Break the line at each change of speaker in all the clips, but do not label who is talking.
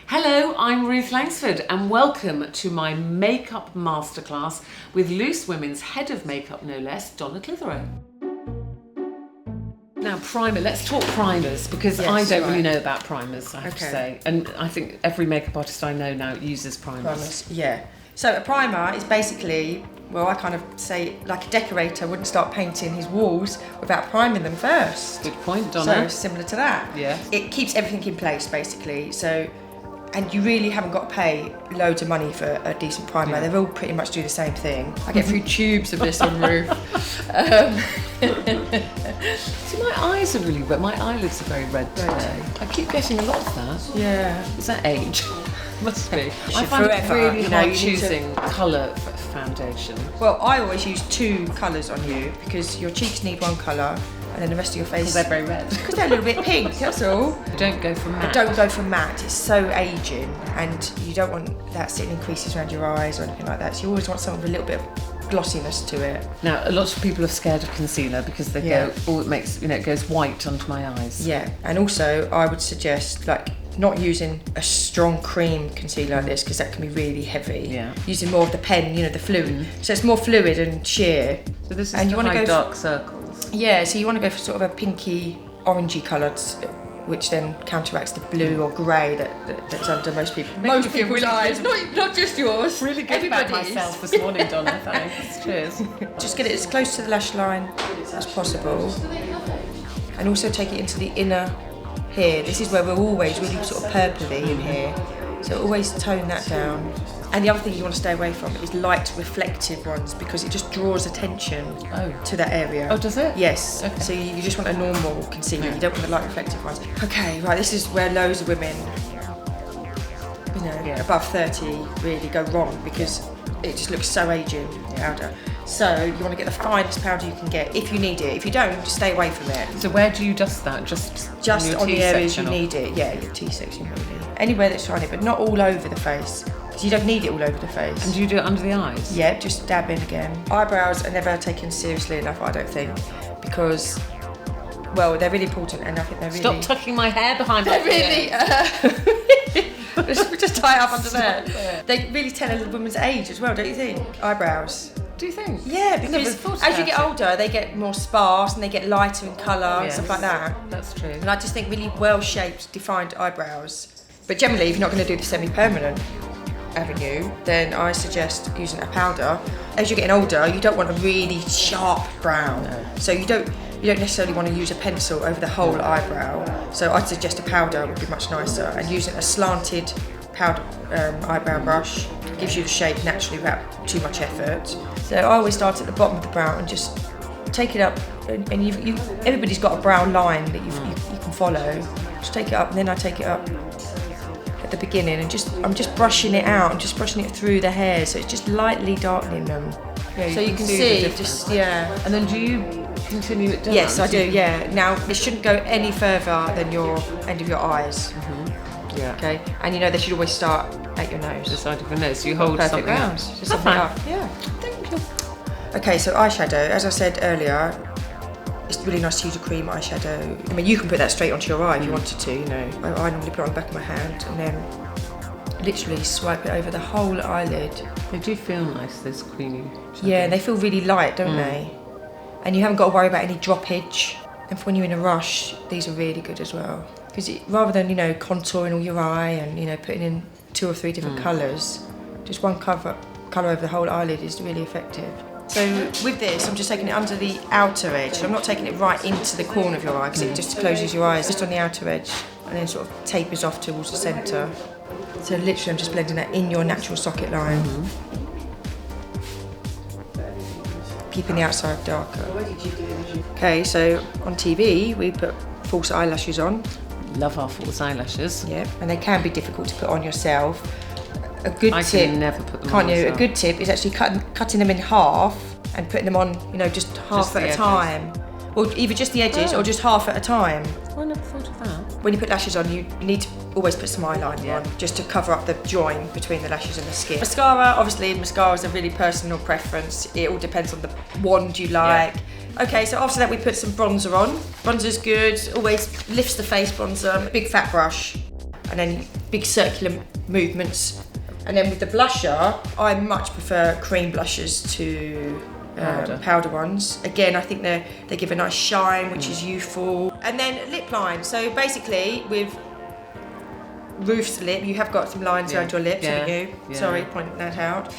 Hello, I'm Ruth Langsford and welcome to my makeup masterclass with Loose Women's head of makeup, no less, Donna Clitheroe. Now, primer, let's talk primers because I don't really know about primers, I have to say. And I think every makeup artist I know now uses primers.
Yeah. So a primer is basically, well, I kind of say like a decorator wouldn't start painting his walls without priming them first.
Good point, Donna.
So similar to that.
Yeah.
It keeps everything in place, basically. So, and you really haven't got to pay loads of money for a decent primer. Yeah. They all pretty much do the same thing. I get through tubes of this on Ruth.
See, my eyes are really red. My eyelids are very red today. I keep getting a lot of that.
Yeah.
Is that age? Must be. I find it really hard choosing colour for foundation.
Well, I always use two colours on you because your cheeks need one colour and then the rest of your face...
Because they're very red.
Because they're a little bit pink, that's all.
Don't go for matte.
Don't go for matte, it's so ageing and you don't want that sitting in creases around your eyes or anything like that. So you always want something with a little bit of glossiness to it.
Now, a lot of people are scared of concealer because they go, oh, it makes, it goes white under my eyes.
Yeah, and also I would suggest not using a strong cream concealer like this because that can be really heavy.
Yeah.
Using more of the pen, the fluid. So it's more fluid and sheer.
So this is
and
you want to go dark circles.
Yeah, so you want to go for sort of a pinky, orangey coloured, which then counteracts the blue or grey that's under most people's eyes. Not just yours.
Really good about myself this morning, Donna. Thanks. Cheers.
Just get it as close to the lash line as possible, and also take it into the inner here. This is where we're always really sort of purpley in here, so always tone that down. And the other thing you want to stay away from is light reflective ones because it just draws attention to that area.
Oh, does it?
Yes.
Okay.
So you just want a normal concealer. You don't want the light reflective ones. Okay, right, this is where loads of women, above 30 really go wrong because it just looks so aging, powder. So you want to get the finest powder you can get if you need it. If you don't, just stay away from it.
So where do you dust that? Just
on the areas you need it. Yeah, your T-section really. Anywhere that's shiny, but not all over the face. Because you don't need it all over the face.
And do you do it under the eyes?
Yeah, just dab in again. Eyebrows are never taken seriously enough, I don't think, because, well, they're really important and I think they're really...
Stop tucking my hair behind my
ear. Just tie it up under there. They really tell a woman's age as well, don't you think? Eyebrows.
Do you think?
Yeah, because as you get older, they get more sparse and they get lighter in colour and stuff like that.
That's true.
And I just think really well-shaped, defined eyebrows. But generally, if you're not going to do the semi-permanent avenue, then I suggest using a powder. As you're getting older, you don't want a really sharp brown. No. So you don't necessarily want to use a pencil over the whole eyebrow. So I'd suggest a powder would be much nicer, and using a slanted powder eyebrow brush gives you the shape naturally without too much effort. So I always start at the bottom of the brow and just take it up, and everybody's got a brow line that you can follow. Just take it up, and then I take it up at the beginning, and I'm just brushing it out and just brushing it through the hair, so it's just lightly darkening them. Yeah, so you can see And
then do you continue it down?
Yes, I do. Yeah. Now it shouldn't go any further than your end of your eyes.
Mm-hmm. Yeah.
Okay. And they should always start at your nose.
The side of your nose. So you hold something
round. Just something up. Yeah. Thank you. Okay, so eyeshadow. As I said earlier, it's really nice to use a cream eyeshadow. I mean, you can put that straight onto your eye if you wanted to. I normally put it on the back of my hand and then literally swipe it over the whole eyelid.
They do feel nice, those creamy shadows.
Yeah, they feel really light, don't they? And you haven't got to worry about any droppage. And for when you're in a rush, these are really good as well. Because rather than, contouring all your eye and, putting in 2 or 3 different colours, just one colour over the whole eyelid is really effective. So with this, I'm just taking it under the outer edge. So I'm not taking it right into the corner of your eye because it just closes your eyes, just on the outer edge, and then sort of tapers off towards the centre. So literally I'm just blending that in your natural socket line. Keeping the outside darker. Okay, so on TV we put false eyelashes on.
Love our false eyelashes.
Yeah, and they can be difficult to put on yourself. A good
tip. I can never put them on myself.
A good tip is actually cutting them in half and putting them on, just half at a time. Or either just the edges or just half at a time.
I never thought of that.
When you put lashes on, you need to always put some eyeliner on, just to cover up the join between the lashes and the skin. Mascara, obviously, mascara is a really personal preference. It all depends on the wand you like. Yeah. Okay, so after that we put some bronzer on. Bronzer's good, always lifts the face, bronzer. Big fat brush. and then big circular movements. And then with the blusher, I much prefer cream blushes to powder ones. Again, I think they give a nice shine, which is youthful. And then lip line. So basically, with Ruth's lip, you have got some lines around your lips, haven't you?
Yeah.
Sorry, pointing that out.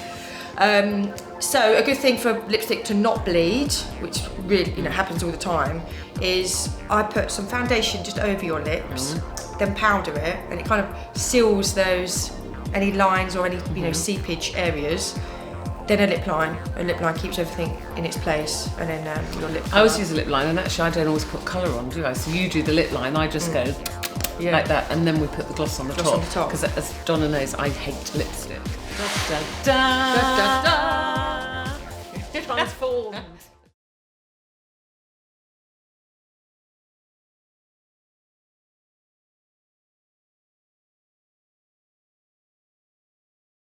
So a good thing for lipstick to not bleed, which really happens all the time, is I put some foundation just over your lips, then powder it, and it kind of seals those any lines or any seepage areas. Then a lip line. A lip line keeps everything in its place, and then your lip.
I always use a lip line, and actually I don't always put colour on, do I? So you do the lip line, I just go like that, and then we put the gloss on the top. Because as Donna knows, I hate lipstick. Da, da, da. Da, da, da. Transformed.